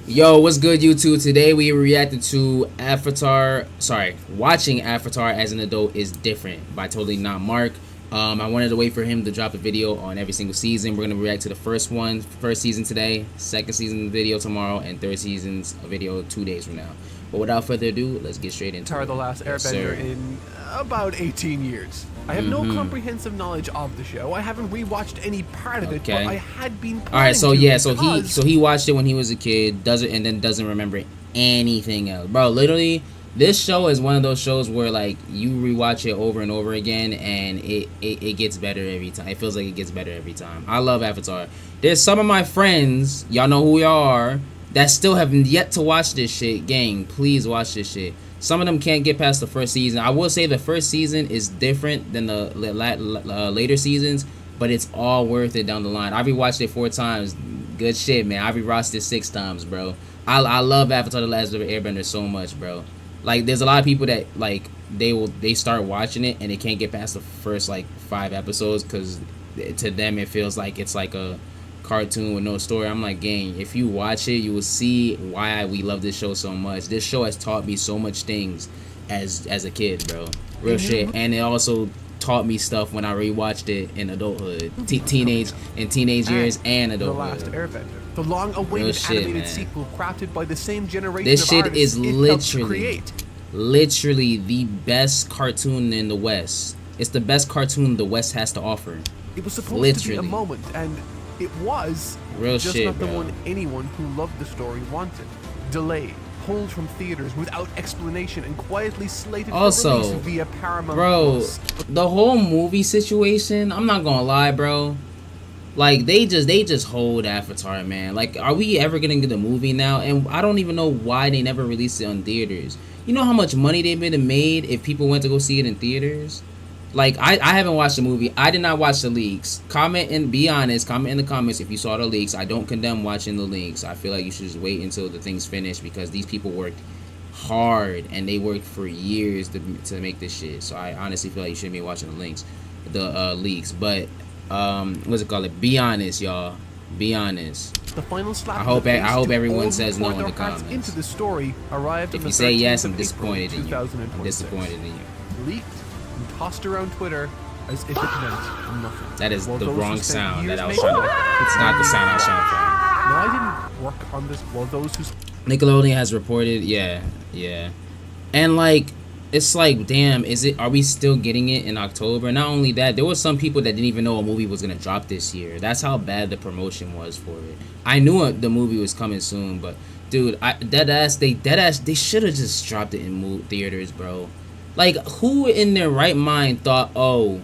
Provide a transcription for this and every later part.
Yo, what's good, YouTube? Today we reacted to watching Avatar as an adult is different by Totallynotmark. I wanted to wait for him to drop a video on every single season. We're gonna react to the first season today, second season video tomorrow, and third season's video 2 days from now. But without further ado, let's get straight into Avatar: it. The Last Airbender in about 18 years. I have no comprehensive knowledge of the show. I haven't rewatched any part of it, but I had been planning. All right, so to yeah, because... so he watched it when he was a kid, doesn't remember anything else, bro. Literally, this show is one of those shows where like you rewatch it over and over again, and it gets better every time. It feels like it gets better every time. I love Avatar. There's some of my friends, y'all know who y'all are, that still haven't yet to watch this shit. Gang, please watch this shit. Some of them can't get past the first season. I will say the first season is different than the later seasons, but it's all worth it down the line. I rewatched it 4 times. Good shit, man. I rewatched it 6 times, bro. I love Avatar: The Last Airbender so much, bro. Like, there's a lot of people that like they start watching it and they can't get past the first like 5 episodes because to them it feels like it's like a cartoon with no story. I'm like, gang, if you watch it, you will see why we love this show so much. This show has taught me so much things as a kid, bro. Real shit. And it also taught me stuff when I rewatched it in adulthood, teenage years and adulthood. The Last Airbender, the long-awaited animated sequel crafted by the same generation this of shit artists is literally the best cartoon in the West. It's the best cartoon the West has to offer. It was supposed to be a moment, and it was real just shit, not the bro. one anyone who loved the story wanted. Delayed, pulled from theaters without explanation, and quietly slated for release via Paramount+. Bro, the whole movie situation, I'm not gonna lie, bro. Like, they just hold Avatar, man. Like, are we ever gonna get a movie now? And I don't even know why they never released it on theaters. You know how much money they would have made if people went to go see it in theaters? Like, I haven't watched the movie. I did not watch the leaks. Comment and be honest. Comment in the comments if you saw the leaks. I don't condemn watching the leaks. I feel like you should just wait until the thing's finished because these people worked hard and they worked for years to make this shit. So I honestly feel like you shouldn't be watching the leaks. But what's it called? Be honest, y'all. Be honest. The final slap I hope everyone says no in the comments. Into the story arrived if you say yes, I'm disappointed in you. I'm disappointed in you. Leaked and tossed around Twitter as if it meant nothing. That is the wrong sound that I was trying to. It's not the sound I was trying to find. No, I didn't work on this. Well, those who Nickelodeon has reported, yeah, and like it's like, damn, are we still getting it in October? Not only that, there were some people that didn't even know a movie was gonna drop this year. That's how bad the promotion was for it. I knew the movie was coming soon, but dude, they should have just dropped it in theaters, bro. Like, who in their right mind thought, oh,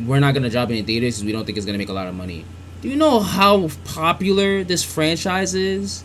we're not gonna drop it in theaters because we don't think it's gonna make a lot of money? Do you know how popular this franchise is?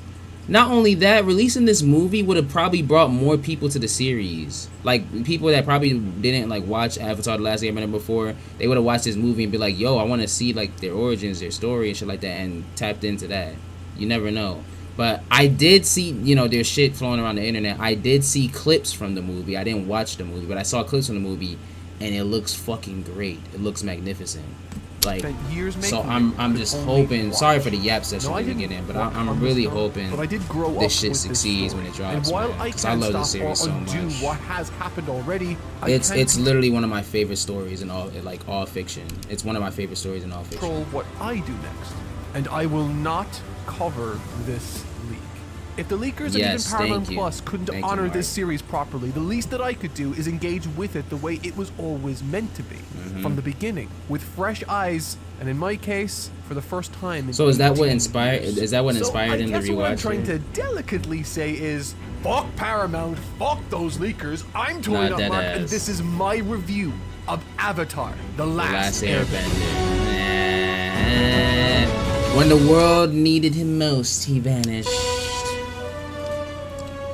Not only that, releasing this movie would have probably brought more people to the series. Like, people that probably didn't like watch Avatar: The Last Airbender before, they would have watched this movie and be like, yo, I want to see like their origins, their story and shit like that, and tapped into that. You never know. But I did see, you know, there's shit flowing around the internet. I did see clips from the movie. I didn't watch the movie, but I saw clips from the movie, and it looks fucking great. It looks magnificent. Like, so I'm just hoping. Sorry for the yap session we get in, but I'm really hoping this shit succeeds when it drops. Because I love this series so much. What has happened already? It's literally one of my favorite stories in all fiction. It's one of my favorite stories in all fiction. Control what I do next, and I will not cover this leak. If the leakers and even Paramount Plus couldn't honor this series properly, the least that I could do is engage with it the way it was always meant to be, from the beginning, with fresh eyes, and in my case, for the first time. So is that what inspired? Is that what inspired him to rewatch? What I'm trying to delicately say is, fuck Paramount, fuck those leakers. I'm Totallynotmark, and this is my review of Avatar: The Last Airbender. When the world needed him most, he vanished.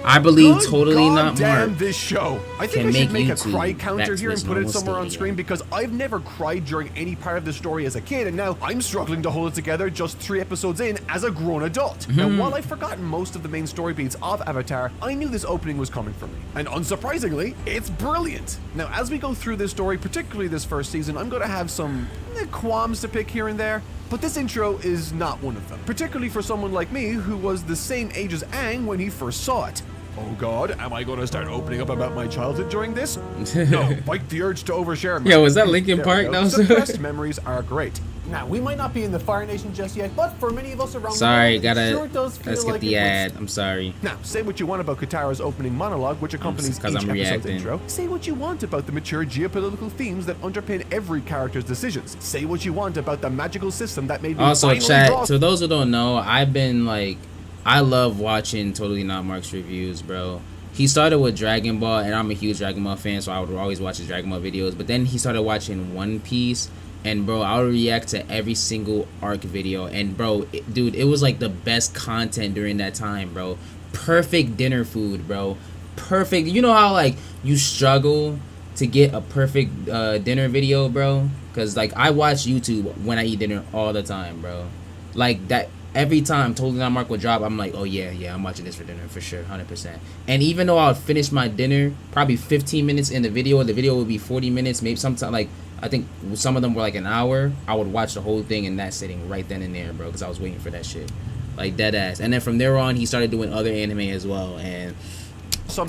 I believe Totallynotmark. Damn this show. I think I should make a cry counter here and put it somewhere on screen because I've never cried during any part of the story as a kid, and now I'm struggling to hold it together just 3 episodes in as a grown adult. Now, while I've forgotten most of the main story beats of Avatar, I knew this opening was coming for me. And unsurprisingly, it's brilliant. Now, as we go through this story, particularly this first season, I'm going to have some qualms to pick here and there. But this intro is not one of them, particularly for someone like me who was the same age as Aang when he first saw it. Oh god, am I going to start opening up about my childhood during this? No, fight the urge to overshare. Yo, was that Linkin Park? That was suppressed memories are great. Now, we might not be in the Fire Nation just yet, but for many of us around sorry, the world, let's get the ad. I'm sorry. Now, say what you want about Katara's opening monologue, which accompanies each episode's intro. Say what you want about the mature geopolitical themes that underpin every character's decisions. Say what you want about the magical system that made me also, chat, to those who don't know, I love watching Totallynotmark's reviews, bro. He started with Dragon Ball, and I'm a huge Dragon Ball fan, so I would always watch his Dragon Ball videos. But then he started watching One Piece, and bro, I would react to every single arc video. And bro, dude, it was like the best content during that time, bro. Perfect dinner food, bro. Perfect. You know how like you struggle to get a perfect dinner video, bro? Because like I watch YouTube when I eat dinner all the time, bro. Like that. Every time Totallynotmark would drop, I'm like, oh yeah, I'm watching this for dinner for sure, 100%. And even though I would finish my dinner, probably 15 minutes in the video would be 40 minutes, maybe sometimes like I think some of them were like an hour. I would watch the whole thing in that sitting right then and there, bro, because I was waiting for that shit, like dead ass. And then from there on, he started doing other anime as well, and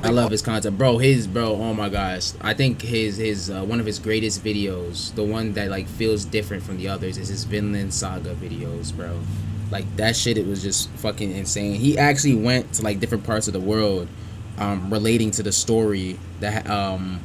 I love his content, bro. Oh my gosh, I think his one of his greatest videos, the one that like feels different from the others, is his Vinland Saga videos, bro. Like that shit, it was just fucking insane. He actually went to like different parts of the world, relating to the story that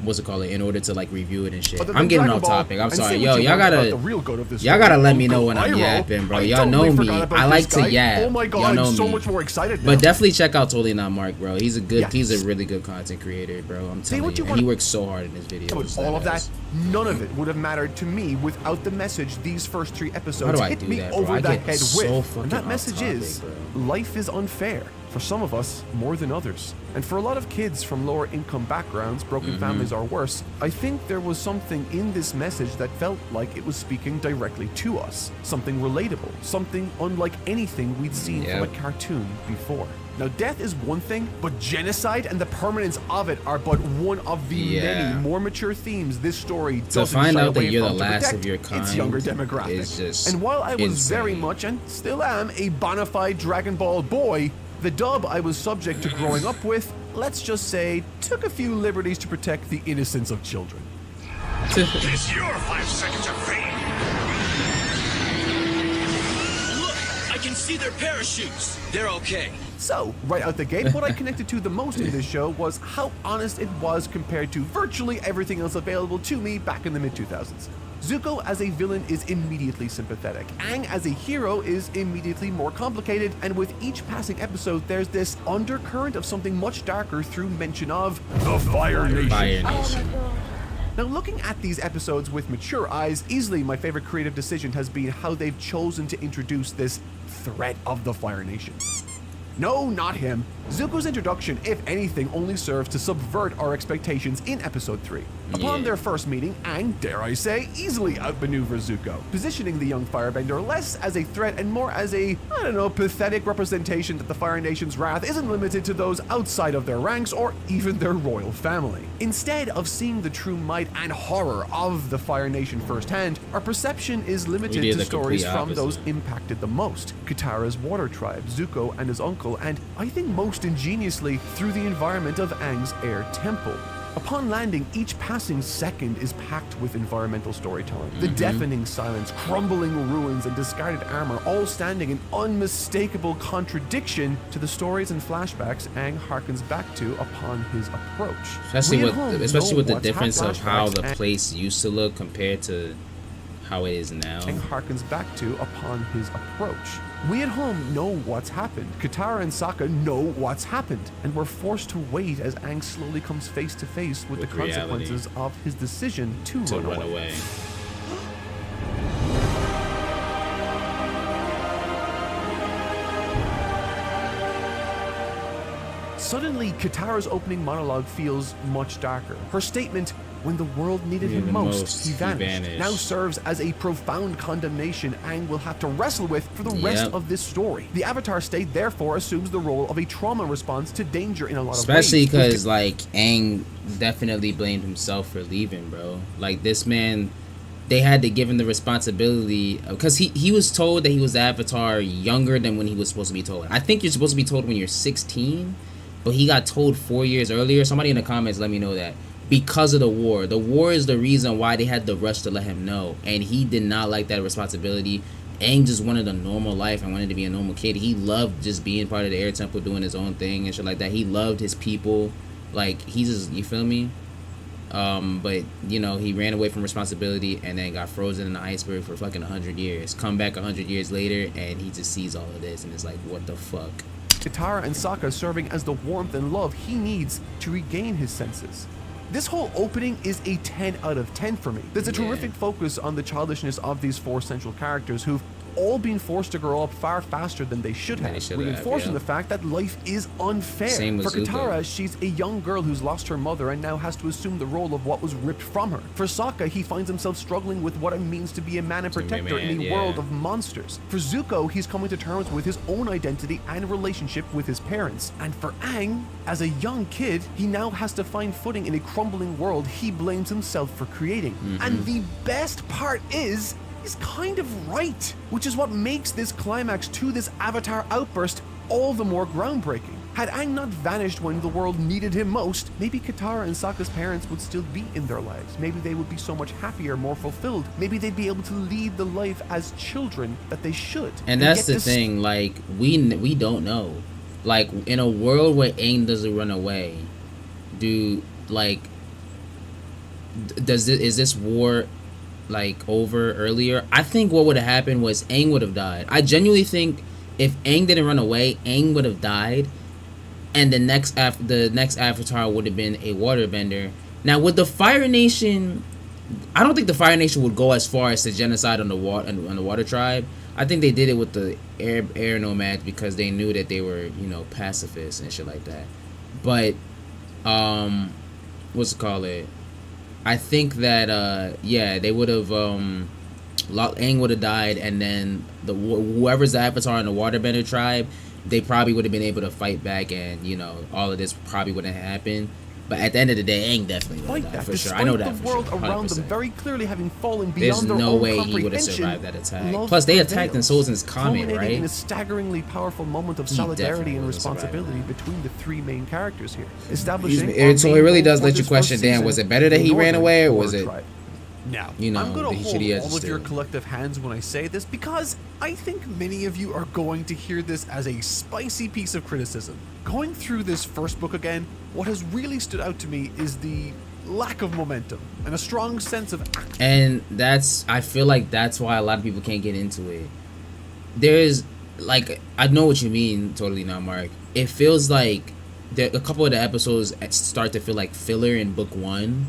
what's it called, in order to like review it and shit. I'm getting off topic. I'm sorry, yo, y'all gotta let me know when I'm yapping, bro. Y'all know me. I like to yap. Oh my god, y'all know I'm so me. much more excited now. But definitely check out Totallynotmark, bro. He's a really good content creator, bro. I'm telling you. And he works so hard in his videos. All of that, none of it would have mattered to me without the message these first 3 episodes hit me over the head with. And that message is, life is unfair. For some of us, more than others. And for a lot of kids from lower income backgrounds, broken families are worse, I think there was something in this message that felt like it was speaking directly to us. Something relatable, something unlike anything we'd seen from a cartoon before. Now, death is one thing, but genocide and the permanence of it are but one of the many more mature themes this story doesn't to find shy out that away you're from the to last protect of your kind its younger demographic. is just and while I was insane. very much, and still am, a bona fide Dragon Ball boy, the dub I was subject to growing up with, let's just say, took a few liberties to protect the innocence of children. It's your 5 seconds of fame. Look, I can see their parachutes. They're okay. So, right out the gate, what I connected to the most in this show was how honest it was compared to virtually everything else available to me back in the mid-2000s. Zuko as a villain is immediately sympathetic. Aang as a hero is immediately more complicated, and with each passing episode, there's this undercurrent of something much darker through mention of the Fire Nation. Now, looking at these episodes with mature eyes, easily my favorite creative decision has been how they've chosen to introduce this threat of the Fire Nation. No, not him. Zuko's introduction, if anything, only serves to subvert our expectations in episode 3. Upon their first meeting, Aang, dare I say, easily outmaneuvers Zuko, positioning the young firebender less as a threat and more as a, pathetic representation that the Fire Nation's wrath isn't limited to those outside of their ranks or even their royal family. Instead of seeing the true might and horror of the Fire Nation firsthand, our perception is limited to stories from those impacted the most. Katara's water tribe, Zuko and his uncle, and I think most ingeniously through the environment of Aang's air temple. Upon landing, each passing second is packed with environmental storytelling. The deafening silence, crumbling ruins, and discarded armor all standing in unmistakable contradiction to the stories and flashbacks Aang harkens back to upon his approach. Especially with the difference of how the place used to look compared to how it is now. Aang harkens back to upon his approach. We at home know what's happened. Katara and Sokka know what's happened, and we're forced to wait as Aang slowly comes face to face with the consequences of his decision to run away. Suddenly, Katara's opening monologue feels much darker. Her statement, "When the world needed him most, he vanished," now serves as a profound condemnation Aang will have to wrestle with for the rest of this story. The Avatar state therefore assumes the role of a trauma response to danger in a lot of ways. Especially because, like, Aang definitely blamed himself for leaving, bro. Like, this man they had to give him the responsibility because he was told that he was the Avatar younger than when he was supposed to be told. I think you're supposed to be told when you're 16, but he got told 4 years earlier. Somebody in the comments let me know that because of the war. The war is the reason why they had the rush to let him know, and he did not like that responsibility. Aang just wanted a normal life and wanted to be a normal kid. He loved just being part of the Air Temple, doing his own thing and shit like that. He loved his people. Like, he just, you feel me? But, you know, he ran away from responsibility and then got frozen in the iceberg for fucking 100 years. Come back 100 years later and he just sees all of this and it's like, what the fuck? Katara and Sokka serving as the warmth and love he needs to regain his senses. This whole opening is a 10 out of 10 for me. There's a terrific focus on the childishness of these 4 central characters who've all been forced to grow up far faster than they should have, reinforcing the fact that life is unfair. For Katara, she's a young girl who's lost her mother and now has to assume the role of what was ripped from her. For Sokka, he finds himself struggling with what it means to be a man and protector in a world of monsters. For Zuko, he's coming to terms with his own identity and relationship with his parents. And for Aang, as a young kid, he now has to find footing in a crumbling world he blames himself for creating. And the best part is kind of right, which is what makes this climax to this Avatar outburst all the more groundbreaking. Had Aang not vanished when the world needed him most, maybe Katara and Sokka's parents would still be in their lives. Maybe they would be so much happier, more fulfilled. Maybe they'd be able to lead the life as children that they should. And that's the thing, like, we don't know. Like, in a world where Aang doesn't run away, is this war like over earlier? I think what would have happened was Aang would have died. I genuinely think if Aang didn't run away, Aang would have died, and the next Avatar would have been a waterbender. Now with the Fire Nation, I don't think the Fire Nation would go as far as to genocide on the water tribe. I think they did it with the air nomads because they knew that they were, you know, pacifists and shit like that. But what's it called? I think that they would have Aang would have died, and then whoever's the Avatar in the Waterbender tribe, they probably would have been able to fight back, and you know all of this probably wouldn't happen. But at the end of the day, Aang definitely would have died for sure. I know that the for world sure. 100%. Around them very clearly having fallen There's beyond their no own way he would have survived that attack. Plus, they attacked in Sozin's comment, right? In a staggeringly powerful moment of solidarity and responsibility between the 3 main characters here. Establishing. So it really does let you question, damn, was it better that he ran away, or was it? Now, you know, I'm going to hold all of your collective hands when I say this because I think many of you are going to hear this as a spicy piece of criticism. Going through this first book again, what has really stood out to me is the lack of momentum and a strong sense of action. And I feel like that's why a lot of people can't get into it. There's, like, I know what you mean, Totallynotmark. It feels like a couple of the episodes start to feel like filler in book 1.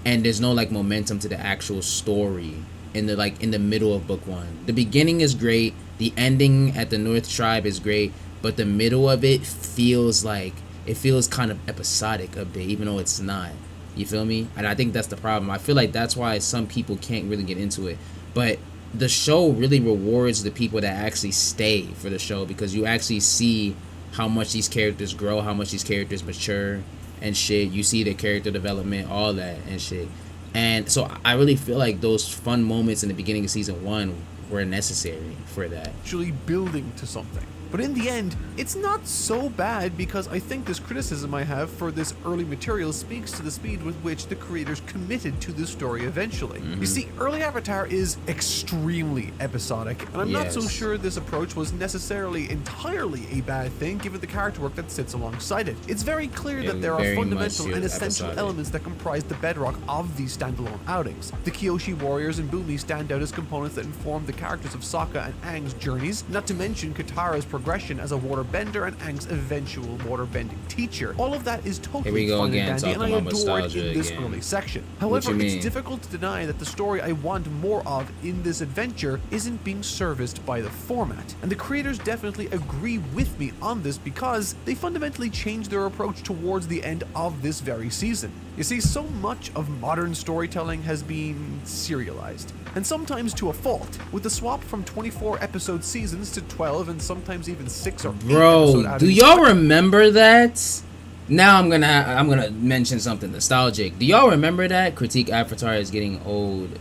And there's no like momentum to the actual story in the middle of book 1. The beginning is great, the ending at the North Tribe is great, but the middle of it feels kind of episodic a bit, even though it's not. You feel me? And I think that's the problem. I feel like that's why some people can't really get into it. But the show really rewards the people that actually stay for the show, because you actually see how much these characters grow, how much these characters mature and shit. You see their character development, all that and shit. And so I really feel like those fun moments in the beginning of season 1 were necessary for that. Actually building to something. But in the end, it's not so bad, because I think this criticism I have for this early material speaks to the speed with which the creators committed to the story eventually. You see, early Avatar is extremely episodic, and I'm not so sure this approach was necessarily entirely a bad thing given the character work that sits alongside it. It's very clear that there are fundamental and essential elements that comprise the bedrock of these standalone outings. The Kyoshi warriors and Bumi stand out as components that inform the characters of Sokka and Aang's journeys, not to mention Katara's progression as a waterbender and Aang's eventual waterbending teacher. All of that is totally fun and dandy, and I adore it in this early section. However, it's difficult to deny that the story I want more of in this adventure isn't being serviced by the format. And the creators definitely agree with me on this, because they fundamentally changed their approach towards the end of this very season. You see, so much of modern storytelling has been serialized, and sometimes to a fault, with the swap from 24 episode seasons to 12 and sometimes even 6 or 8 episode outings. Do y'all remember that? Now I'm gonna mention something nostalgic. Do y'all remember that? Critique Avatar is getting old.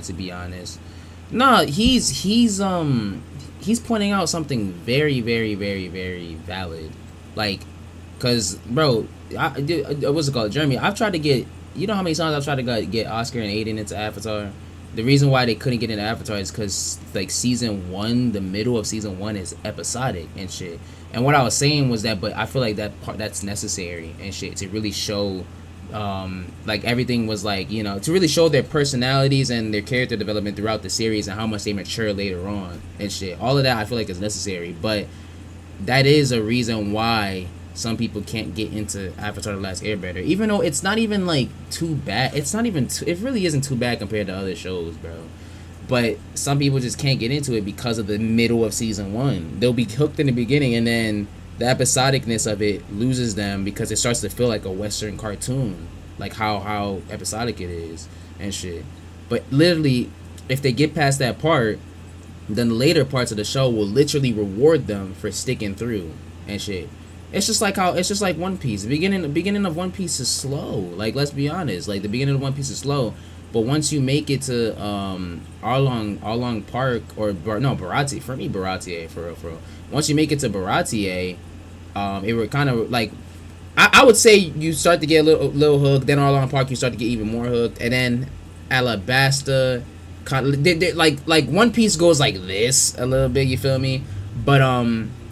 to be honest. No, he's pointing out something very, very, very, very valid. Like, cause bro, what's it called, Jeremy? I've tried to get, you know how many times I've tried to get Oscar and Aiden into Avatar. The reason why they couldn't get into Avatar is because like season 1, the middle of season 1 is episodic and shit. And what I was saying was that, but I feel like that's necessary and shit to really show, like everything was like, you know, to really show their personalities and their character development throughout the series and how much they mature later on and shit. All of that I feel like is necessary, but that is a reason why some people can't get into Avatar: The Last Airbender, even though it's not even like too bad. It's not even it really isn't too bad compared to other shows, bro. But some people just can't get into it because of the middle of season 1. They'll be hooked in the beginning, and then the episodicness of it loses them because it starts to feel like a Western cartoon, like how episodic it is and shit. But literally, if they get past that part, then the later parts of the show will literally reward them for sticking through and shit. It's just like One Piece. The beginning of One Piece is slow. Like, let's be honest. Like, the beginning of One Piece is slow, but once you make it to Arlong Park Baratie, for me Baratie, for real. Once you make it to Baratie, it were kind of like, I would say you start to get a little hooked. Then Arlong Park, you start to get even more hooked, and then Alabasta, like One Piece goes like this a little bit. You feel me? But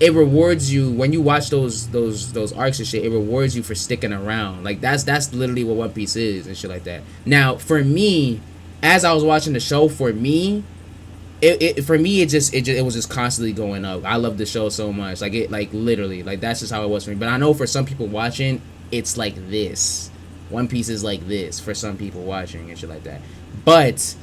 it rewards you when you watch those arcs and shit. It rewards you for sticking around. Like that's literally what One Piece is and shit like that. Now for me, as I was watching the show, for me, it was just constantly going up. I love the show so much. Like literally, like that's just how it was for me. But I know for some people watching, it's like this. One Piece is like this for some people watching and shit like that. But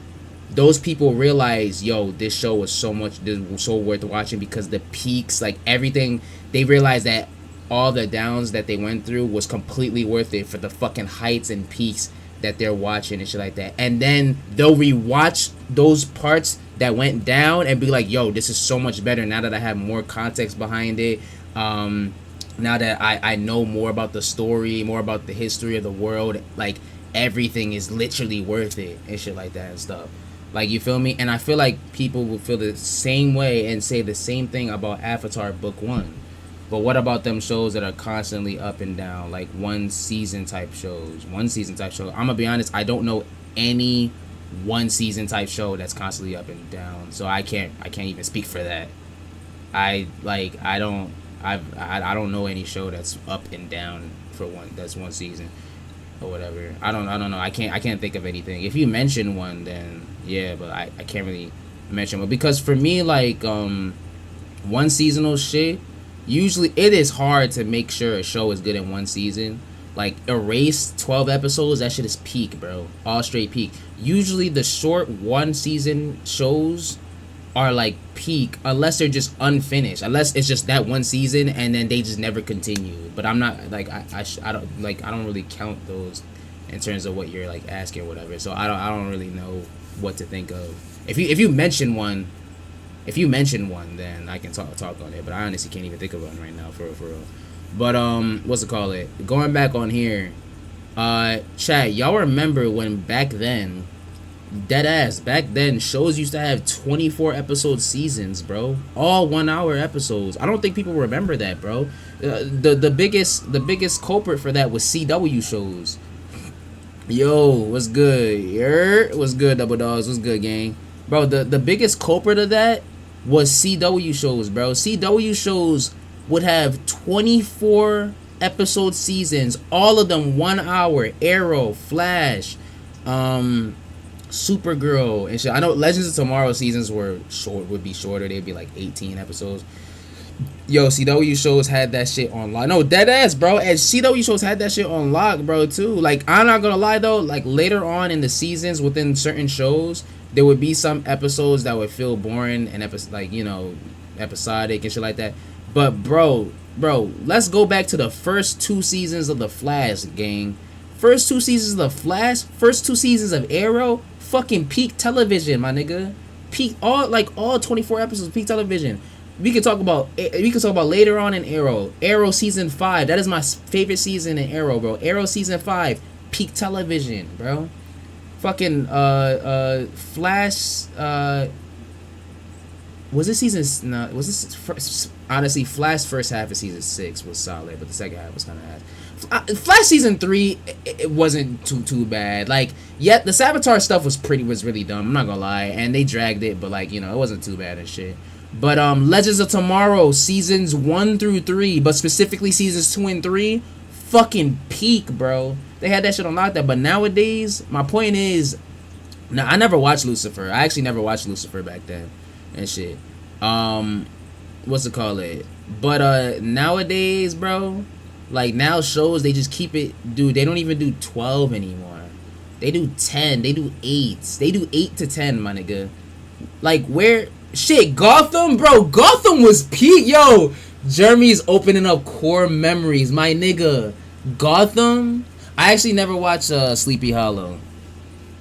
those people realize, yo, this show was so worth watching because the peaks, like everything, they realized that all the downs that they went through was completely worth it for the fucking heights and peaks that they're watching and shit like that. And then they'll rewatch those parts that went down and be like, yo, this is so much better now that I have more context behind it. Now that I know more about the story, more about the history of the world, like everything is literally worth it and shit like that and stuff. Like, you feel me? And I feel like people will feel the same way and say the same thing about Avatar Book 1. But what about them shows that are constantly up and down, like one season type shows? I'm gonna be honest, I don't know any one season type show that's constantly up and down, so I can't even speak for that. I don't know any show that's up and down for one season or whatever. I don't know. I can't think of anything. If you mention one, then yeah, but I can't really mention one because for me, like one seasonal shit, usually it is hard to make sure a show is good in one season. Like Erased, 12 episodes, that shit is peak, bro. All straight peak. Usually the short one season shows are like peak unless they're just unfinished, unless it's just that one season and then they just never continue. But I'm not like I don't really count those in terms of what you're like asking or whatever. So I don't really know what to think of. If you mention one, then I can talk on it. But I honestly can't even think of one right now for real. But what's it called? Going back on here, chat, y'all remember when back then, back then, shows used to have 24 episode seasons, bro. All 1 hour episodes. I don't think people remember that, bro. The biggest culprit for that was CW shows. Yo, what's good? What's good, Double Dogs? What's good, gang? Bro, the biggest culprit of that was CW shows, bro. CW shows would have 24 episode seasons, all of them 1 hour. Arrow, Flash, Supergirl and shit. I know Legends of Tomorrow seasons would be shorter. They'd be like 18 episodes. Yo, CW shows had that shit on lock. No, dead ass, bro. And CW shows had that shit on lock, bro, too. Like, I'm not gonna lie though, like later on in the seasons within certain shows, there would be some episodes that would feel boring and episodic and shit like that. But bro, let's go back to the first 2 seasons of The Flash, gang. First 2 seasons of The Flash, first 2 seasons of Arrow, fucking peak television, my nigga. Peak all 24 episodes, peak television. We can talk about later on in Arrow. Arrow season 5, that is my favorite season in Arrow, bro. Arrow season 5, peak television, bro. fucking Flash. Was this season? No, was this honestly Flash first half of season 6 was solid, but the second half was kind of ass. Flash season 3, it wasn't too bad. Like, yeah, the Saboteur stuff was really dumb. I'm not gonna lie, and they dragged it, but like, you know, it wasn't too bad and shit. But Legends of Tomorrow seasons 1 through 3, but specifically seasons 2 and 3, fucking peak, bro. They had that shit on lockdown. But nowadays, my point is, now I never watched Lucifer. I actually never watched Lucifer back then and shit. What's it called? But nowadays, bro. Like, now shows, they just keep it, dude, they don't even do 12 anymore. They do 10. They do 8. They do 8 to 10, my nigga. Like, where, shit, Gotham, bro, Gotham was peak, yo. Jeremy's opening up core memories, my nigga. Gotham, I actually never watched Sleepy Hollow.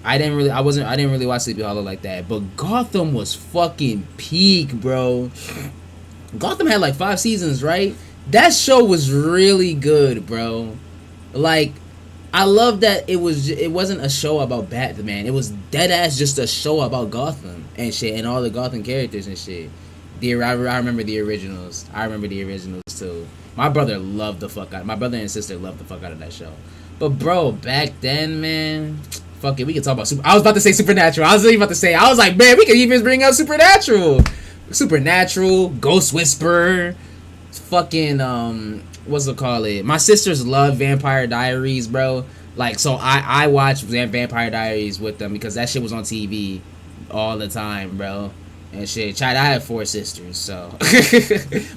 I didn't really watch Sleepy Hollow like that, but Gotham was fucking peak, bro. Gotham had like 5 seasons, right? That show was really good, bro. Like, I love that it wasn't a show about Batman. It was dead ass just a show about Gotham and shit, and all the Gotham characters and shit. I remember the originals. I remember the originals too. My brother loved the fuck out. My brother and sister loved the fuck out of that show. But bro, back then, man, fuck it, we can talk about I was about to say Supernatural. I was like, man, we could even bring up Supernatural, Ghost Whisperer. Fucking what's it called? My sisters love Vampire Diaries, bro. Like, so I watched Vampire Diaries with them because that shit was on TV all the time, bro. And shit, I have 4 sisters, so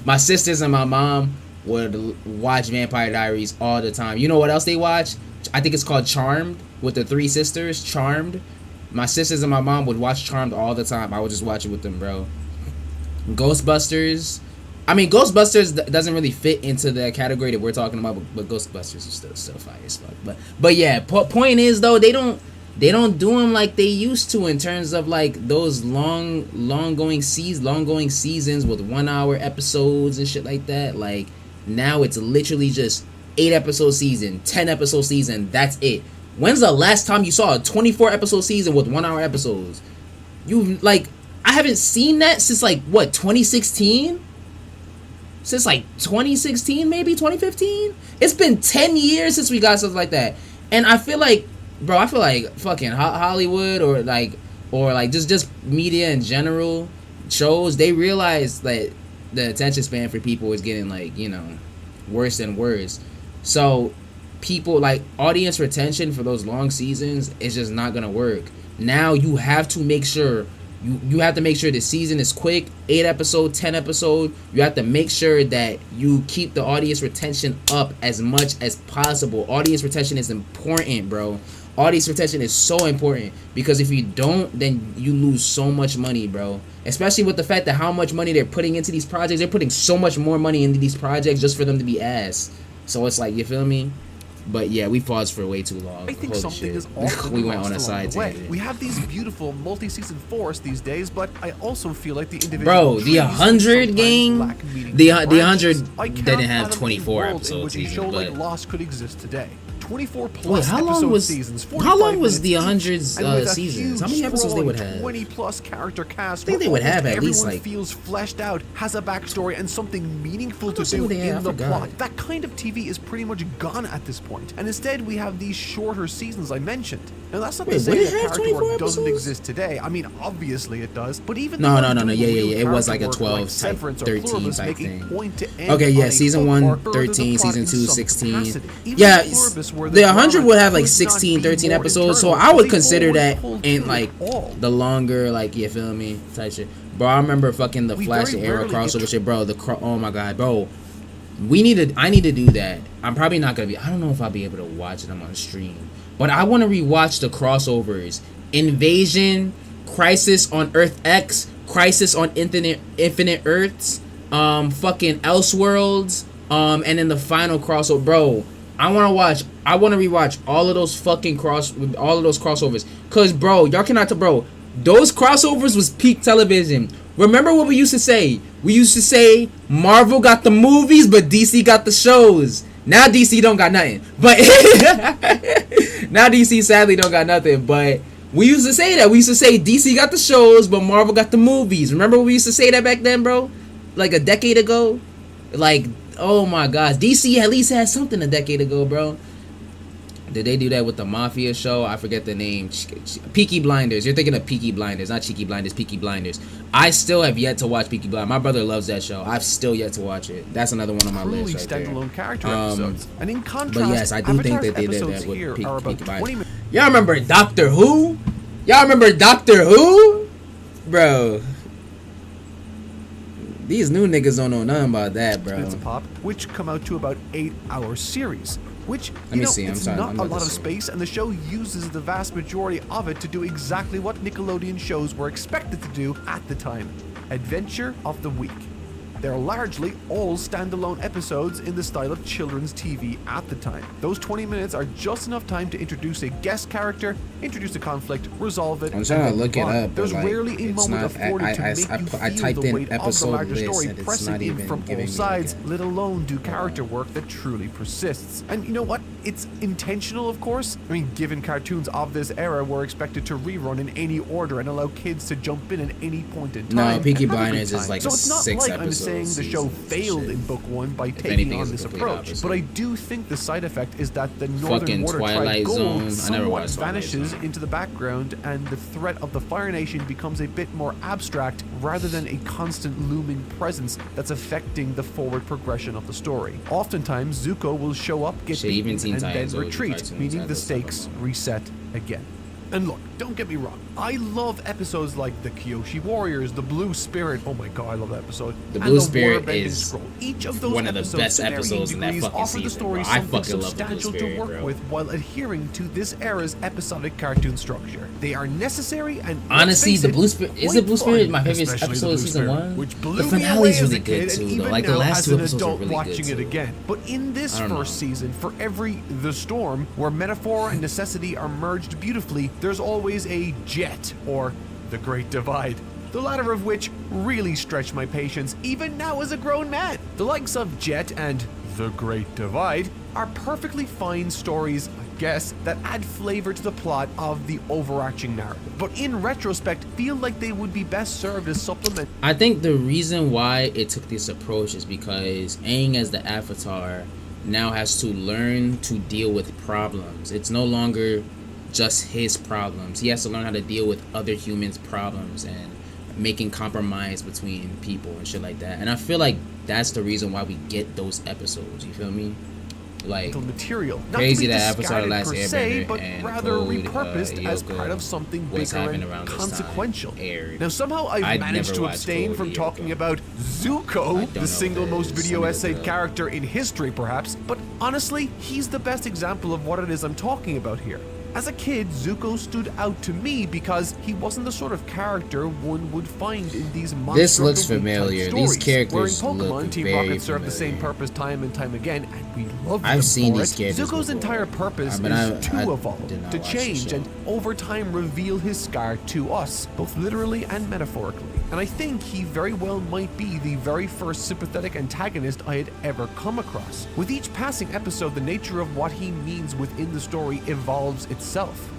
my sisters and my mom would watch Vampire Diaries all the time. You know what else they watch? I think it's called Charmed with the 3 sisters. Charmed. My sisters and my mom would watch Charmed all the time. I would just watch it with them, bro. Ghostbusters. I mean, Ghostbusters doesn't really fit into the category that we're talking about, but Ghostbusters is still fire as fuck. But yeah, point is though, they don't do them like they used to in terms of like those long going seasons with 1 hour episodes and shit like that. Like, now it's literally just 8 episode season, 10 episode season. That's it. When's the last time you saw a 24 episode season with 1 hour episodes? I haven't seen that since like what, 2016. Since like 2016, maybe 2015. It's been 10 years since we got stuff like that. And I feel like, bro, fucking Hollywood or just media in general, shows, they realize that the attention span for people is getting, like, you know, worse and worse. So people, like, audience retention for those long seasons is just not gonna work. Now you have to make sure You have to make sure the season is quick, 8 episode, 10 episode. You have to make sure that you keep the audience retention up as much as possible. Audience retention is important, bro. Audience retention is so important, because if you don't, then you lose so much money, bro. Especially with the fact that how much money they're putting into these projects. They're putting so much more money into these projects just for them to be ass. So it's like, you feel me? But yeah, we paused for way too long. I think something is also we went on a side tangent. We have these beautiful multi-season forests these days, but I also feel like the individual. Bro, the 100 gang, the 100 didn't have 24 episode seasons, but Lost could exist today. 24 plus wait, how long was seasons, how long was the 100's seasons? How many episodes they would have? 20 plus character cast. I think they would have at least like feels fleshed out, has a backstory and something meaningful to do in the plot. That kind of TV is pretty much gone at this point, and instead we have these shorter seasons I mentioned. Now that's not to say that character work doesn't exist today. I mean, obviously it does, but even no, yeah, it was like a 12 type, 13 type thing. Okay, yeah, season 1 13, season 2 16. Yeah, the 100 would have like 16, 13 episodes, so I would consider that in like the longer, like, you feel me, type shit. Bro, I remember fucking the Flash and Arrow crossover shit, bro. Oh my god, bro. I need to do that. I'm probably not gonna be. I don't know if I'll be able to watch them on stream, but I want to rewatch the crossovers: Invasion, Crisis on Earth X, Crisis on Infinite Earths, fucking Elseworlds, and then the final crossover, bro. I want to rewatch all of those fucking crossovers, cause bro, y'all cannot, bro. Those crossovers was peak television. Remember what we used to say? We used to say Marvel got the movies, but DC got the shows. Now DC don't got nothing. But now DC sadly don't got nothing. But We used to say that. We used to say DC got the shows, but Marvel got the movies. Remember we used to say that back then, bro? Like a decade ago? Like, oh my gosh. DC at least had something a decade ago, bro. Did they do that with the Mafia show? I forget the name. Peaky Blinders. You're thinking of Peaky Blinders, not Cheeky Blinders. Peaky Blinders. I still have yet to watch Peaky Blinders. My brother loves that show. I've still yet to watch it. That's another one on my list right there. Standalone character episodes. And in contrast, but yes, I do think that they did that with Peaky Blinders. Y'all remember Doctor Who? Y'all remember Doctor Who? Bro. These new niggas don't know nothing about that, bro. It's a pop, which come out to about 8-hour series. Which, it's not a lot of space, and the show uses the vast majority of it to do exactly what Nickelodeon shows were expected to do at the time. Adventure of the Week. They're largely all standalone episodes in the style of children's TV at the time. Those 20 minutes are just enough time to introduce a guest character, introduce a conflict, resolve it. I'm trying to look it up. There's like, rarely a moment afforded to make you feel the weight of the larger story pressing in from all sides, let alone do character work that truly persists. And you know what? It's intentional, of course. I mean, given cartoons of this era were expected to rerun in any order and allow kids to jump in at any point in time. No, Peaky Blinders is like so it's not 6 like I'm saying the show failed in book 1 by taking on this approach, but I do think the side effect is that the Northern Water Tribe gold somewhat vanishes into the background, and the threat of the Fire Nation becomes a bit more abstract rather than a constant looming presence that's affecting the forward progression of the story. Oftentimes, Zuko will show up, get beaten, and then retreat, meaning the stakes reset again. And look, don't get me wrong, I love episodes like the Kyoshi Warriors, the Blue Spirit. Oh my god, I love that episode. The Blue Spirit is Scroll. Each of those one of the best episodes in that fucking offer the story season. something substantial to work with while adhering to this era's episodic cartoon structure. They are necessary and honestly, the Blue Spirit is the Blue Spirit my favorite episode of season 1. Which blew the finale's really kid, good too, and though. Like the last 2 episodes are really watching good it again. But in this first season, for every The Storm, where metaphor and necessity are merged beautifully, there's always a Jet, or the Great Divide, the latter of which really stretched my patience even now as a grown man. The likes of Jet and the Great Divide are perfectly fine stories, I guess, that add flavor to the plot of the overarching narrative, but in retrospect feel like they would be best served as supplement. I think the reason why it took this approach is because Aang as the Avatar now has to learn to deal with problems. It's no longer just his problems. He has to learn how to deal with other humans' problems and making compromise between people and shit like that. And I feel like that's the reason why we get those episodes. You feel me? Like material, not crazy to be that Avatar Last per se, Airbender but and rather Gold, repurposed as part of something bigger and consequential. Now somehow I've managed to abstain from talking about Zuko, the single most video essayed character in history perhaps, but honestly, he's the best example of what it is I'm talking about here. As a kid, Zuko stood out to me because he wasn't the sort of character one would find in these monster This looks familiar. These characters where in Pokemon, look Team very Rocket served the same purpose time and time again, and we love them I've seen for these it. characters Zuko's before. entire purpose is to evolve, to change, and over time reveal his scar to us, both literally and metaphorically. And I think he very well might be the very first sympathetic antagonist I had ever come across. With each passing episode, the nature of what he means within the story evolves itself.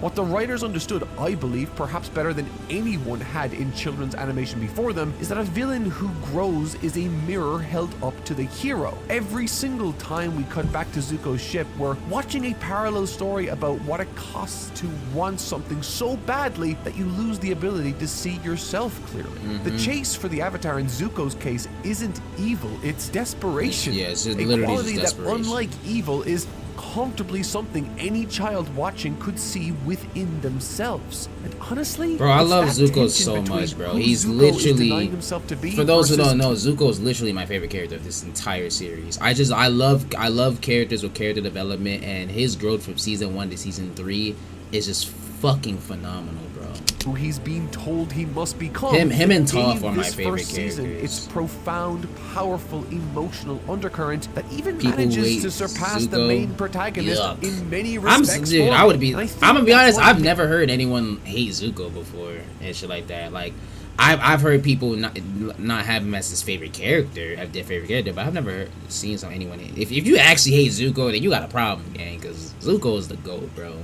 What the writers understood, I believe, perhaps better than anyone had in children's animation before them, is that a villain who grows is a mirror held up to the hero. Every single time we cut back to Zuko's ship, we're watching a parallel story about what it costs to want something so badly that you lose the ability to see yourself clearly. The chase for the Avatar in Zuko's case isn't evil, it's desperation. Yeah, it's a literally quality just that, unlike evil, is comfortably something any child watching could see within themselves. And honestly, bro, I love Zuko so much, bro. He's literally, for those who don't know, Zuko's literally my favorite character of this entire series. I love characters with character development, and his growth from season 1 to season 3 is just fucking phenomenal, bro. Who he's being told he must become. Him and Toph are my favorite characters. Its profound, powerful, emotional undercurrent that even People manages to surpass Zuko. the main protagonist in many I'm respects. gonna be honest, I've never heard anyone hate Zuko before and shit like that. Like I've heard people not have him as his favorite character, have their favorite character, but I've never seen anyone. If you actually hate Zuko, then you got a problem, gang, because Zuko is the GOAT, bro.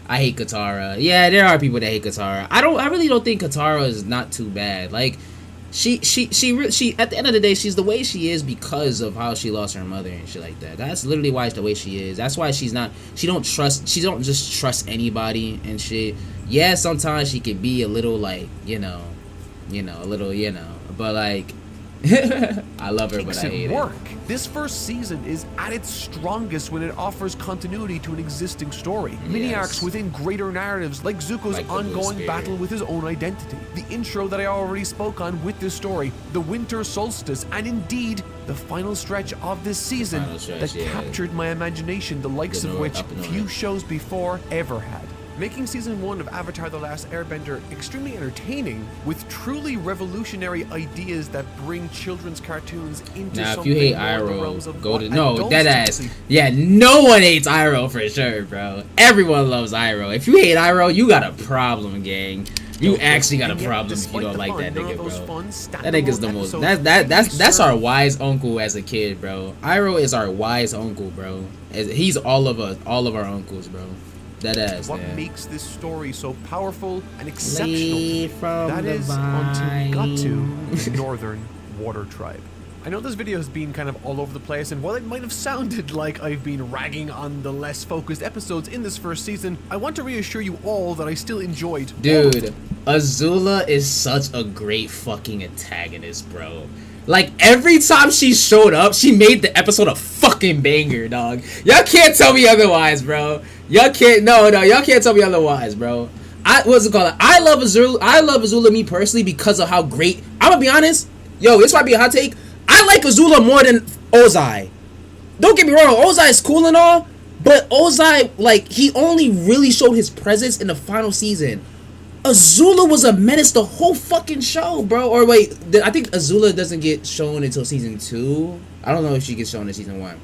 I hate Katara. Yeah, there are people that hate Katara. I really don't think Katara is not too bad. Like, she at the end of the day, she's the way she is because of how she lost her mother and shit like that. That's literally why she's the way she is. That's why she don't just trust anybody and shit. Yeah, sometimes she can be a little like, but like, I love her, but I hate work. it. This first season is at its strongest when it offers continuity to an existing story. Mini arcs within greater narratives, like Zuko's ongoing battle with his own identity. The intro that I already spoke on with this story, the winter solstice, and indeed, the final stretch of this season that captured my imagination, the likes of which few shows before ever had. Making Season 1 of Avatar The Last Airbender extremely entertaining, with truly revolutionary ideas that bring children's cartoons into now, something if you hate more in the realms Iroh, of go what to no adults dead ass. typically- Yeah, no one hates Iroh for sure, bro. Everyone loves Iroh. If you hate Iroh, you got a problem, gang. You actually got a problem if you don't like that nigga, bro. That nigga's the most. That's our wise uncle as a kid, bro. Iroh is our wise uncle, bro. He's all of our uncles, bro. That ass. What man. makes this story so powerful and exceptional? That is until we got to the Northern Water Tribe. I know this video has been kind of all over the place, and while it might have sounded like I've been ragging on the less focused episodes in this first season, I want to reassure you all that I still enjoyed. Dude, Azula is such a great fucking antagonist, bro. Like, every time she showed up, she made the episode a fucking banger, dog. Y'all can't tell me otherwise, bro. Y'all can't, y'all can't tell me otherwise, bro. What's it called? I love Azula, me personally, because of how great, I'm gonna be honest, this might be a hot take, I like Azula more than Ozai. Don't get me wrong, Ozai is cool and all, but Ozai, like, he only really showed his presence in the final season. Azula was a menace the whole fucking show, bro. Or wait, I think Azula doesn't get shown until season 2. I don't know if she gets shown in season 1.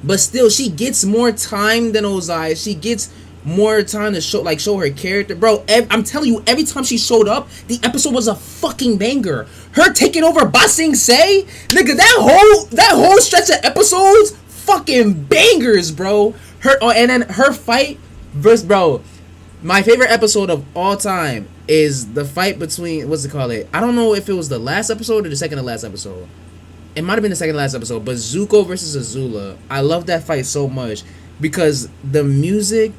But still, she gets more time than Ozai. She gets more time to show her character, bro. I'm telling you, every time she showed up, the episode was a fucking banger. Her taking over Ba Sing Se, nigga, that whole stretch of episodes, fucking bangers, bro. And then her fight versus, bro. My favorite episode of all time is the fight between, I don't know if it was the last episode or the second to last episode. It might have been the second to last episode, but Zuko versus Azula. I love that fight so much because the music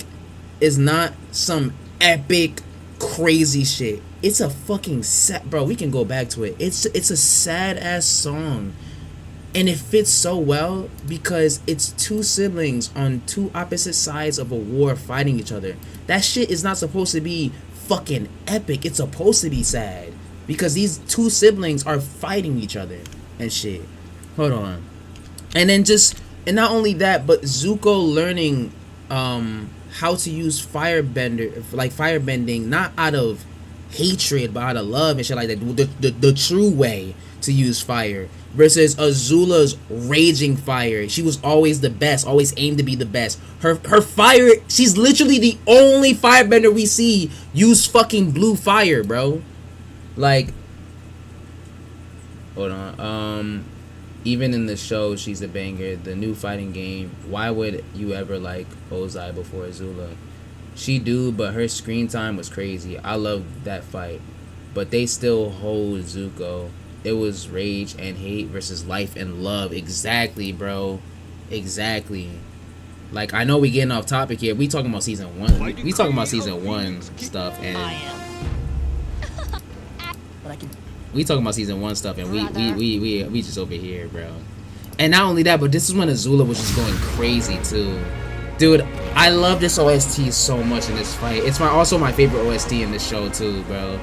is not some epic, crazy shit. It's a fucking sad, bro. We can go back to it. It's a sad ass song. And it fits so well because it's two siblings on two opposite sides of a war fighting each other. That shit is not supposed to be fucking epic. It's supposed to be sad because these two siblings are fighting each other and shit. Hold on. And not only that, but Zuko learning how to use firebending, not out of hatred, but out of love and shit like that. The true way to use fire. Versus Azula's raging fire. She was always the best, always aimed to be the best. Her fire, she's literally the only firebender we see use fucking blue fire, bro. Like, hold on. Even in the show, she's a banger. The new fighting game. Why would you ever like Ozai before Azula? She do, but her screen time was crazy. I love that fight, but they still hold Zuko. It was rage and hate versus life and love. Exactly, bro. Exactly. Like, I know we getting off topic here. We talking about season 1. We talking about season 1 stuff, and we talking about season 1 stuff, and we just over here, bro. And not only that, but this is when Azula was just going crazy too. Dude, I love this OST so much in this fight. It's also my favorite OST in this show too, bro.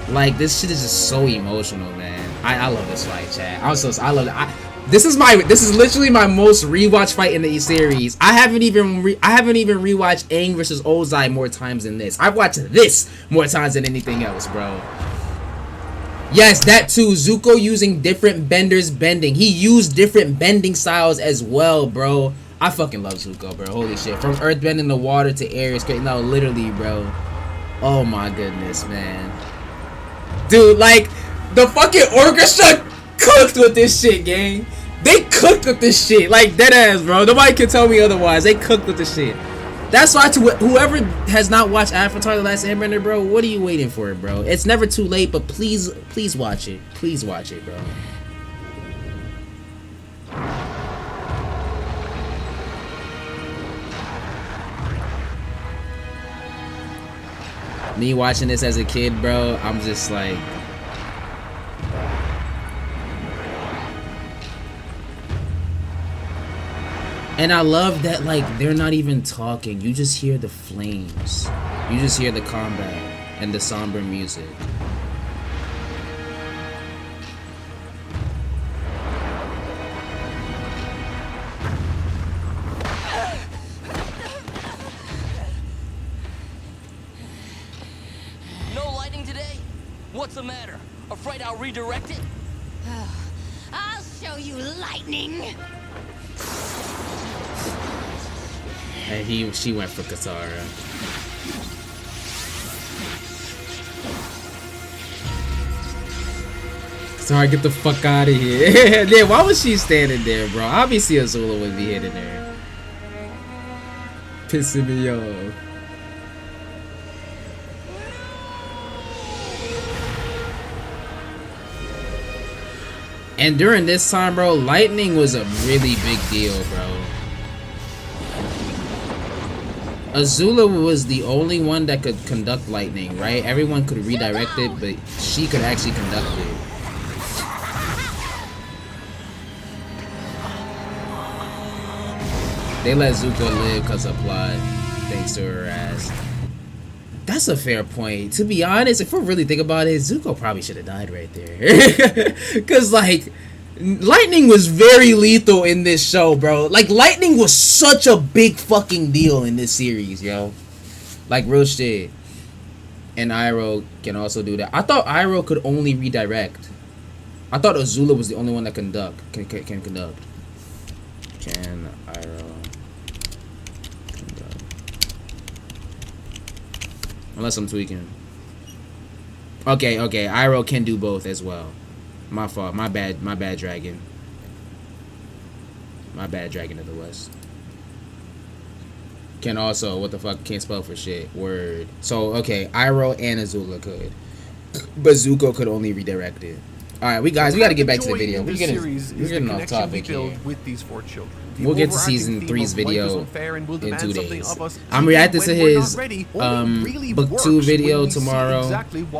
Like, this shit is just so emotional, man. I love this fight, chat. I love it. This is literally my most rewatch fight in the series. I haven't even rewatched Aang versus Ozai more times than this. I've watched this more times than anything else, bro. Yes, that too. Zuko using different benders bending. He used different bending styles as well, bro. I fucking love Zuko, bro. Holy shit. From earth bending to water to air. It's great. No, literally, bro. Oh my goodness, man. Dude, like, the fucking orchestra cooked with this shit, gang. They cooked with this shit. Like, deadass, bro. Nobody can tell me otherwise. They cooked with this shit. That's why to whoever has not watched Avatar: The Last Airbender, bro, what are you waiting for, bro? It's never too late, but please watch it. Please watch it, bro. Me watching this as a kid, bro, I'm just like... And I love that, like, they're not even talking. You just hear the flames. You just hear the combat and the somber music. No lighting today? What's the matter? Afraid I'll redirect it? I'll show you lightning. And she went for Katara. Katara, get the fuck out of here. Yeah, why was she standing there, bro? Obviously Azula would be hitting her. Pissing me off. And during this time, bro, lightning was a really big deal, bro. Azula was the only one that could conduct lightning, right? Everyone could redirect it, but she could actually conduct it. They let Zuko live because of plot, thanks to her ass. That's a fair point. To be honest, if we really think about it, Zuko probably should have died right there. Because, like, lightning was very lethal in this show, bro. Like, lightning was such a big fucking deal in this series, yo. Like, real shit. And Iroh can also do that. I thought Iroh could only redirect. I thought Azula was the only one that can conduct. Can Iroh conduct? Unless I'm tweaking. Okay. Iroh can do both as well. My fault. My bad, dragon. My bad, dragon of the west. Can also, what the fuck, can't spell for shit. Word. So, okay, Iroh and Azula could. But Zuko could only redirect it. Alright, we gotta get back to the video. We're getting off topic here. With these 4 children. We'll get to season 3's video in 2 days. I'm reacting to his book 2 video tomorrow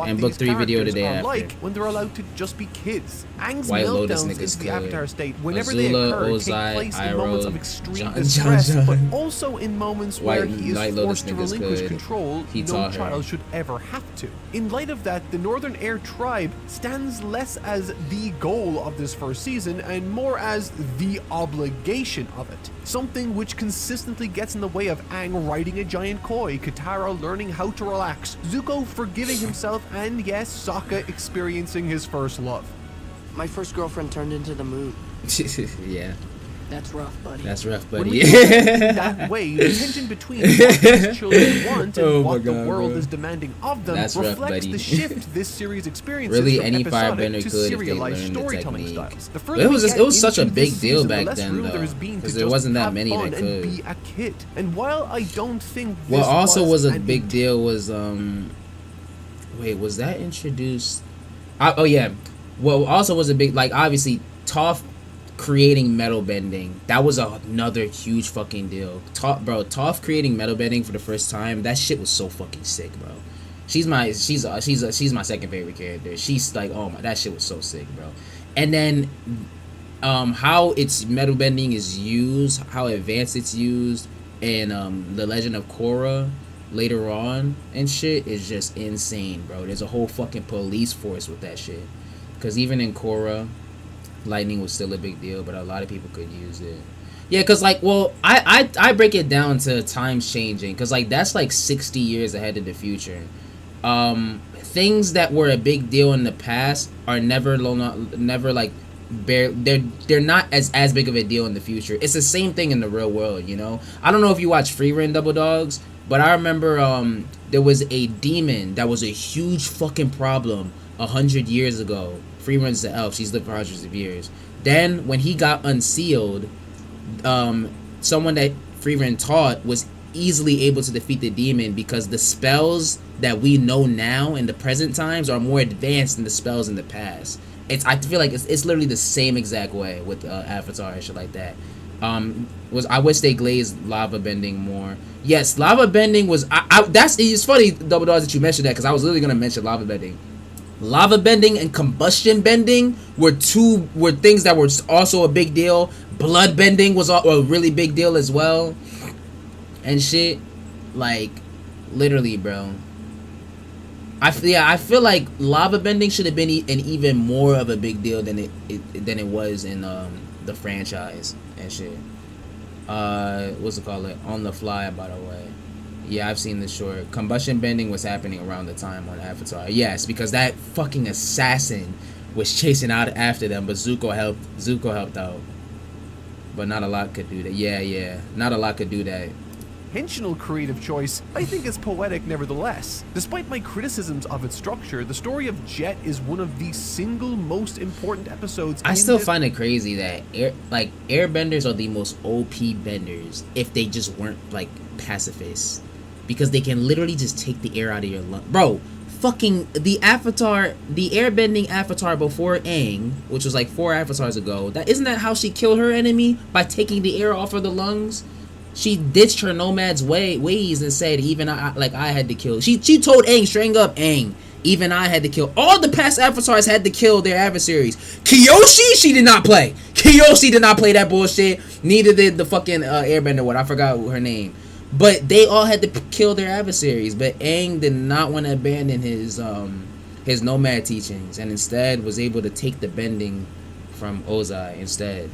and book 3 video the day after. When they're allowed to just be kids. Aang's White Lotus meltdowns niggas into the Avatar state, whenever Azula, they occur, Ozai, take place in Iroh, moments of extreme John, distress, but also in moments where he White is Lotus forced to niggas relinquish could. control He no taught her. child should ever have to. In light of that, the Northern Air tribe stands less as the goal of this first season and more as the obligation of it. Something which consistently gets in the way of Aang riding a giant koi, Katara learning how to relax, Zuko forgiving himself, and yes, Sokka experiencing his first love. My first girlfriend turned into the moon. Yeah. That's rough, buddy. That's rough, When buddy. we look at it in that way, the tension between what these children want and Oh my what the God, world bro. is demanding of them That's rough, reflects buddy. the shift this series experiences Really, from any episodic firebender to could if they serialized learned the storytelling technique. styles. The But further it we was get such a into big this deal season, back the less then, room though, there has been to 'cause there just wasn't that have many fun that and could. be a kid. And while I don't think What this also was a an big deal was wait, was that introduced? Oh yeah. What also was a big, like, obviously Toph creating metal bending, that was another huge fucking deal. Toph creating metal bending for the first time, that shit was so fucking sick, bro. She's my second favorite character. She's like, oh my, that shit was so sick, bro. And then how its metal bending is used, how advanced it's used, and the Legend of Korra later on and shit is just insane, bro. There's a whole fucking police force with that shit. Because even in Korra, lightning was still a big deal, but a lot of people could use it. Yeah, because, like, well, I break it down to times changing, because, like, that's, like, 60 years ahead of the future. Things that were a big deal in the past are never like, they're not as big of a deal in the future. It's the same thing in the real world, you know? I don't know if you watch Free Run Double Dogs, but I remember there was a demon that was a huge fucking problem 100 years ago. Free Run's the elf. She's lived for hundreds of years. Then, when he got unsealed, someone that Free Run taught was easily able to defeat the demon because the spells that we know now in the present times are more advanced than the spells in the past. I feel like it's literally the same exact way with Avatar and shit like that. I wish they glazed lava bending more. Yes, lava bending was. It's funny, Double Dogs, that you mentioned that because I was literally gonna mention lava bending. Lava bending and combustion bending were things that were also a big deal. Blood bending was a really big deal as well. And shit, like, literally, bro. I feel like lava bending should have been an even more of a big deal than it was in the franchise and shit. What's it called? On the Fly, by the way. Yeah, I've seen this short. Combustion bending was happening around the time on Avatar. Yes, because that fucking assassin was chasing out after them, but Zuko helped out. But not a lot could do that. Yeah. Not a lot could do that. Intentional creative choice, I think is poetic nevertheless. Despite my criticisms of its structure, the story of Jet is one of the single most important episodes. I still find it crazy that airbenders are the most OP benders if they just weren't like pacifists, because they can literally just take the air out of your lung. Bro, fucking the airbending Avatar before Aang, which was like 4 Avatars ago, isn't that how she killed her enemy? By taking the air off of the lungs? She ditched her nomad's ways and said, even I had to kill. She told Aang straight up, Aang, even I had to kill. All the past Avatars had to kill their adversaries. Kyoshi, she did not play. Kyoshi did not play that bullshit. Neither did the fucking airbender one. I forgot her name. But they all had to kill their adversaries. But Aang did not want to abandon his nomad teachings, and instead was able to take the bending from Ozai instead.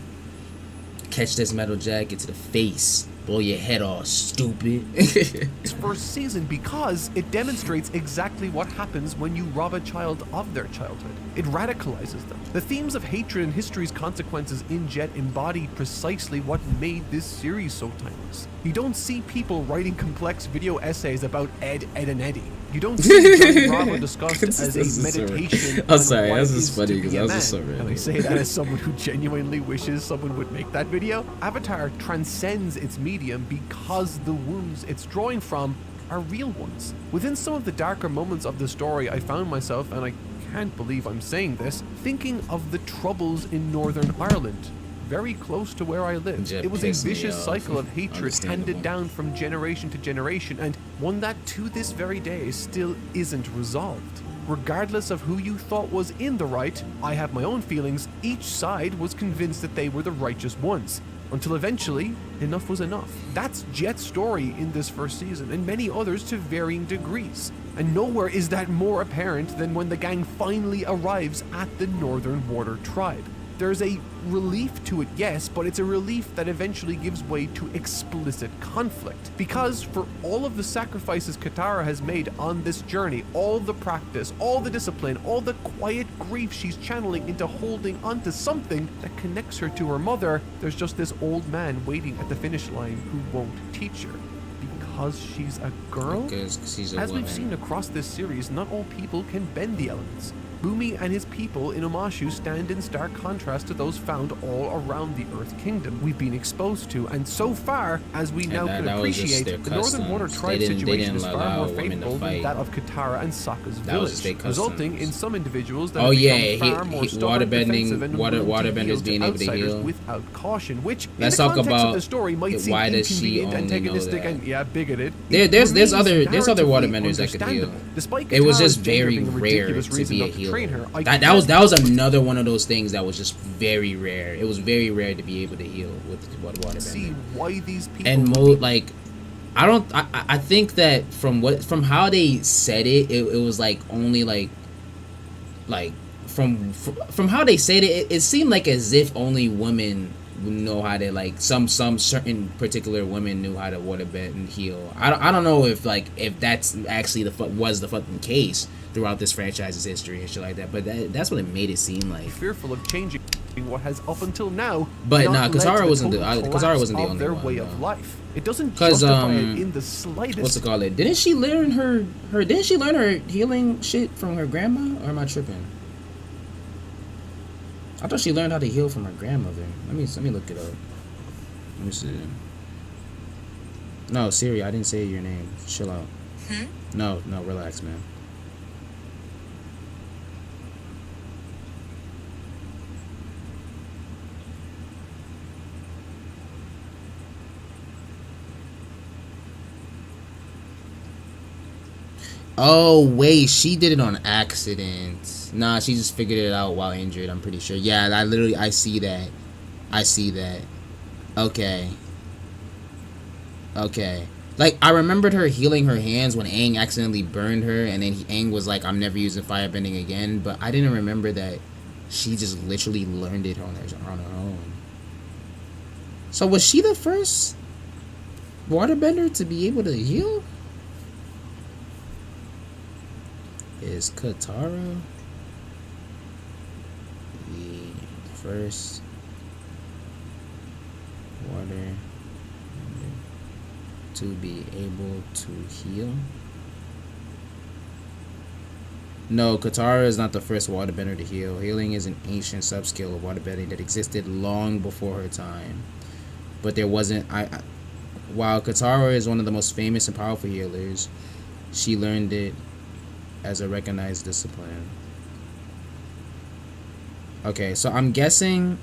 Catch this metal jacket to the face. Blow your head off, stupid. Its first season because it demonstrates exactly what happens when you rob a child of their childhood. It radicalizes them. The themes of hatred and history's consequences in Jet embody precisely what made this series so timeless. You don't see people writing complex video essays about Ed, and Eddie. You don't see Johnny Bravo discussed as a meditation. I'm sorry, that's just funny because I was just so random. And I say that as someone who genuinely wishes someone would make that video. Avatar transcends its medium because the wounds it's drawing from are real ones. Within some of the darker moments of the story, I found myself, and I can't believe I'm saying this, thinking of the troubles in Northern Ireland. Very close to where I lived. It was a vicious cycle of hatred handed down from generation to generation, and one that to this very day still isn't resolved. Regardless of who you thought was in the right, I have my own feelings, each side was convinced that they were the righteous ones. Until eventually, enough was enough. That's Jet's story in this first season, and many others to varying degrees. And nowhere is that more apparent than when the gang finally arrives at the Northern Water Tribe. There's a relief to it, yes, but it's a relief that eventually gives way to explicit conflict. Because for all of the sacrifices Katara has made on this journey, all the practice, all the discipline, all the quiet grief she's channeling into holding onto something that connects her to her mother, there's just this old man waiting at the finish line who won't teach her. Because she's a girl? Because she's a As woman. we've seen across this series, not all people can bend the elements. Bumi and his people in Omashu stand in stark contrast to those found all around the Earth Kingdom we've been exposed to, and so far, as we now can appreciate, the Northern Water Tribe situation is far more favorable than that of Katara and Sokka's village, resulting in some individuals that have become far more stubborn, defensive, and waterbenders being able to heal without caution, which let's in the talk context about of the story might seem why does she inconvenient, only know antagonistic, that? and bigoted. There's other waterbenders that could heal. Despite It was just Katara's very gender being a rare ridiculous to reason be a not to healer. train her, That was another one of those things that was just very rare. It was very rare to be able to heal with waterbender. See why these people And I think that from how they said it was like only like from how they said it seemed like as if only women know how to, like, some certain particular women knew how to waterbend and heal. I don't know if that's actually the fucking case throughout this franchise's history and shit like that, but that's what it made it seem like. fearful of changing what has up until now, but nah, Katara wasn't the only their one, way though. of life. It doesn't justify it in the slightest. What's it called? Didn't she learn her healing shit from her grandma, or am I tripping? I thought she learned how to heal from her grandmother. Let me look it up. Let me see. No, Siri, I didn't say your name. Chill out. No, relax, man. Oh, wait, she did it on accident. Nah, she just figured it out while injured, I'm pretty sure. Yeah, I see that. I see that. Okay. Okay. Like, I remembered her healing her hands when Aang accidentally burned her, and then Aang was like, I'm never using firebending again, but I didn't remember that she just literally learned it on her own. So was she the first waterbender to be able to heal? Is Katara the first water to be able to heal? No, Katara is not the first waterbender to heal. Healing is an ancient subskill of waterbending that existed long before her time. But there wasn't... While Katara is one of the most famous and powerful healers, she learned it as a recognized discipline. Okay, so I'm guessing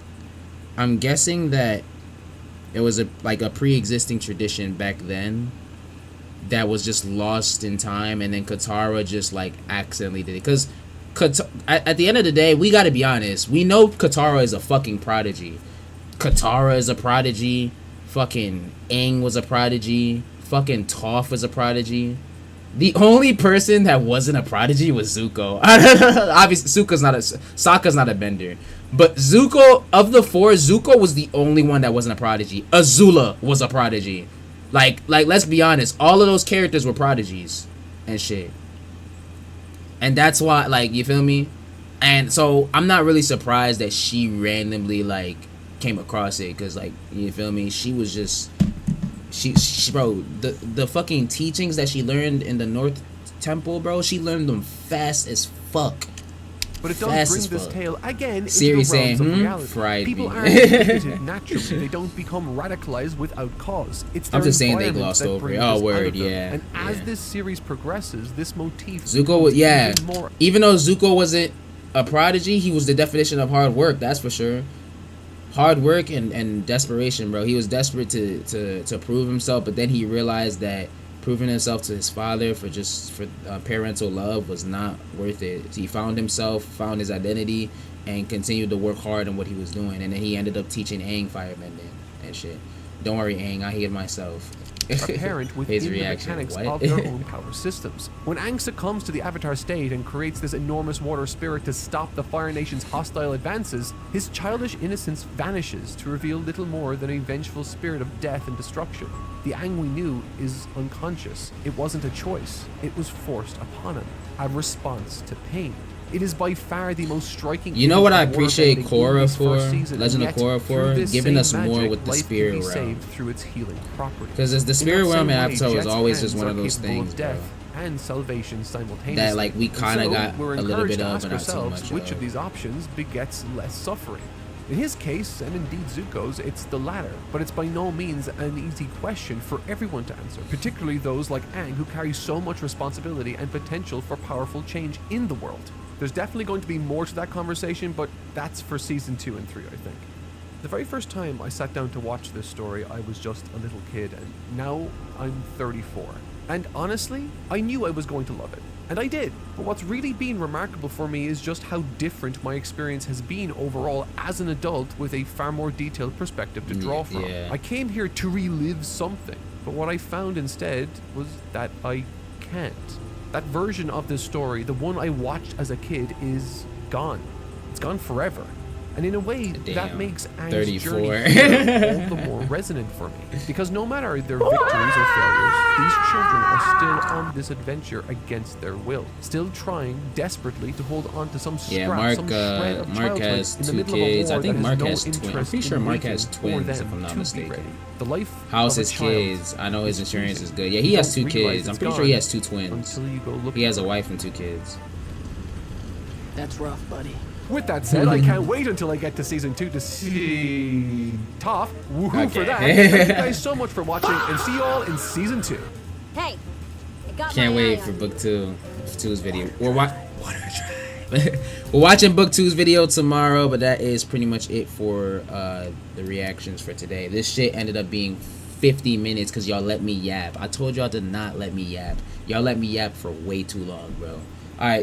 that it was a pre-existing tradition back then that was just lost in time, and then Katara just like accidentally did it. Because at the end of the day, we gotta be honest. We know Katara is a fucking prodigy. Katara is a prodigy. Fucking Aang was a prodigy. Fucking Toph was a prodigy. The only person that wasn't a prodigy was Zuko. Obviously, Sokka's not a bender. But Zuko, of the four, Zuko was the only one that wasn't a prodigy. Azula was a prodigy. Like, let's be honest. All of those characters were prodigies and shit. And that's why, like, you feel me? And so, I'm not really surprised that she randomly, like, came across it. Because, like, you feel me? She was just... She bro, the fucking teachings that she learned in the North Temple, bro, she learned them fast as fuck. But it does bring this tale again Siri into the realms of reality. Fried People me. aren't educated naturally. They don't become radicalized without cause. It's their I'm just saying they environment glossed that over brings it. Oh, this out word, of them. yeah. And as yeah. this series progresses, this motif Zuko, yeah. more. Even though Zuko wasn't a prodigy, he was the definition of hard work. That's for sure. Hard work and desperation, bro. He was desperate to prove himself, but then he realized that proving himself to his father for parental love was not worth it. He found himself, found his identity, and continued to work hard on what he was doing. And then he ended up teaching Aang firebending and shit. Don't worry, Aang, I hid myself. Apparent within His the reaction, mechanics what? of their own power systems. When Aang succumbs to the Avatar state and creates this enormous water spirit to stop the Fire Nation's hostile advances, his childish innocence vanishes to reveal little more than a vengeful spirit of death and destruction. The Aang we knew is unconscious. It wasn't a choice. It was forced upon him, a response to pain. It is by far the most striking. You know what I image of appreciate waterbending Korra in this for? first season, Legend of yet, Korra through for? this Giving same us more magic, with the life spirit can be realm. saved through its healing properties. Because the In that spirit realm same in way, Avatar was Jet's always just hands one of are those capable of things, bro. death and salvation simultaneously. That, like, we kind of And so, got we're a little bit encouraged to of, ask but not too ourselves much which of. of these options begets less suffering. In his case, and indeed Zuko's, it's the latter, but it's by no means an easy question for everyone to answer, particularly those like Aang who carry so much responsibility and potential for powerful change in the world. There's definitely going to be more to that conversation, but that's for season 2 and 3, I think. The very first time I sat down to watch this story, I was just a little kid, and now I'm 34. And honestly, I knew I was going to love it. And I did. But what's really been remarkable for me is just how different my experience has been overall as an adult with a far more detailed perspective to draw from. Yeah. I came here to relive something, but what I found instead was that I can't. That version of this story, the one I watched as a kid, is gone. It's gone forever. And in a way, that makes Aang's 34. journey here all the more resonant for me. Because no matter their victories or failures, these children are still on this adventure against their will. Still trying desperately to hold on to some scrap, some shred of Mark childhood has in the 2 middle kids. of a I war think that Mark has has no twins. I'm interest pretty sure in Mark has waiting for twins, them if I'm not to be mistaken. ready. The life How's of a his child kids? I know his is insurance is fleeting. good. Yeah, he You has don't 2 realize kids. I'm it's pretty sure he gone has 2 twins. until you go looking He has a for it. wife and 2 kids. That's rough, buddy. With that said, I can't wait until I get to season 2 to see Toph. Woohoo for that. Thank you guys so much for watching, and see you all in season 2. Hey, I got Can't my wait eye for on book 2's video. We're watching book 2's video tomorrow, but that is pretty much it for the reactions for today. This shit ended up being 50 minutes because y'all let me yap. I told y'all to not let me yap. Y'all let me yap for way too long, bro. All right.